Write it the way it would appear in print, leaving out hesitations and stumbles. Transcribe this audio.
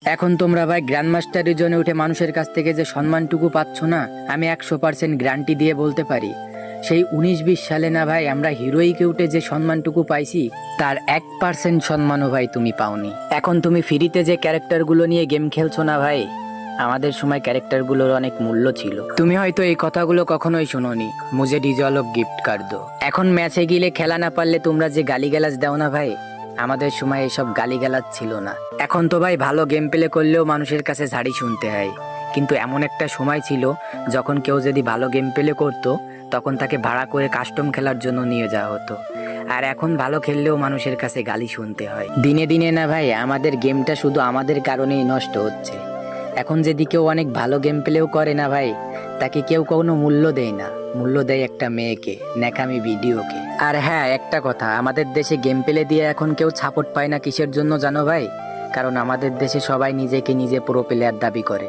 এখন তোমরা ভাই গ্র্যান্ড মাস্টারের জন্য উঠে মানুষের কাছ থেকে যে সম্মানটুকু পাচ্ছ না, আমি 100% গ্যারান্টি দিয়ে বলতে পারি সেই 19-20 সালে না ভাই আমরা হিরোইকে উঠে যে সম্মানটুকু পাইছি তার 1% সম্মানও ভাই তুমি পাওনি। এখন তুমি ফ্রিতে যে ক্যারেক্টারগুলো নিয়ে গেম খেলছো না ভাই, আমাদের সময় ক্যারেক্টারগুলোর অনেক মূল্য ছিল। তুমি হয়তো এই কথাগুলো কখনোই শোনোনি, মুঝে ডিজলভ গিফট কার দো। এখন ম্যাচে গিলে খেলা না পারলে তোমরা যে গালিগালাজ দাও না ভাই, আমাদের সময় এসব গালিগালাজ ছিল না। এখন তো ভাই ভালো গেম প্লে করলেও মানুষের কাছে ঝাড়ি শুনতে হয়, কিন্তু এমন একটা সময় ছিল যখন কেউ যদি ভালো গেম প্লে করতো তখন তাকে ভাড়া করে কাস্টম খেলার জন্য নিয়ে যাওয়া হতো। আর এখন ভালো খেললেও মানুষের কাছে গালি শুনতে হয়। দিনে দিনে না ভাই আমাদের গেমটা শুধু আমাদের কারণেই নষ্ট হচ্ছে। এখন যদি কেউ অনেক ভালো গেম প্লেও করে না ভাই, তাকে কেউ কোনো মূল্য দেয় না, মূল্য দেয় একটা মেয়েকে, ন্যাকামি ভিডিওকে। আর হ্যাঁ, একটা কথা, আমাদের দেশে গেম প্লে দিয়ে এখন কেউ সাপোর্ট পায় না কিসের জন্য জানো ভাই? কারণ আমাদের দেশে সবাই নিজেকে নিজে প্রো প্লেয়ার দাবি করে।